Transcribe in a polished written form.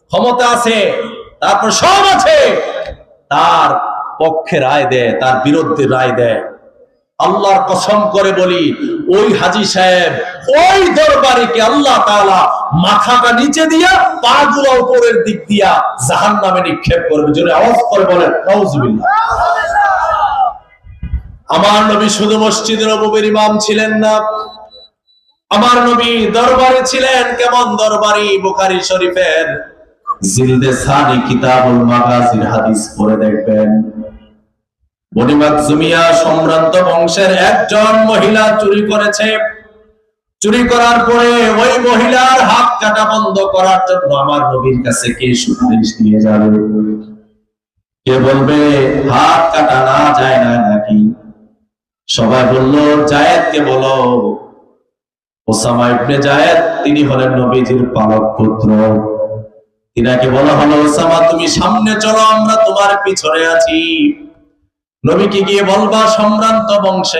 ক্ষমতা আছে, তারপর সব আছে, তার পক্ষে রায় দেয়, তার বিরুদ্ধে রায় দেয়। আল্লাহর কসম করে বলি, ওই হাজী সাহেব ওই দরবারিকে আল্লাহ তাআলা মাথাটা নিচে দিয়া পাগুলো উপরের দিক দিয়া জাহান্নামে নিক্ষেপ করবে। জোরে আওয়াজ করে বলেন নাউজুবিল্লাহ। আমার নবী শুধু মসজিদে নববীর ইমাম ছিলেন না, আমার নবী দরবারে ছিলেন। কেমন দরবারি? বুখারী শরীফের জিলদে সানি কিতাবুল মাগাজির হাদিস পড়ে দেখবেন, বনি মাখজুমিয়া সম্ভ্রান্ত বংশের একজন মহিলা চুরি করেছে। চুরি করার পরে ওই মহিলার হাত কাটা বন্ধ করার জন্য আমার নবীর কাছে কে সুপারিশ নিয়ে যাবে? কে বলবে হাত কাটা না যায় না নাকি? সবাই বলল জায়েদকে বলো। ওসামা ইবনে জায়েদ, তিনি হলেন নবীজির পালক পুত্র। তিনাকে বলা হলো, ওসামা তুমি সামনে চলো, আমরা তোমার পিছনে আছি। নবীকে গিয়ে বলবা সম্ভ্রান্ত বংশে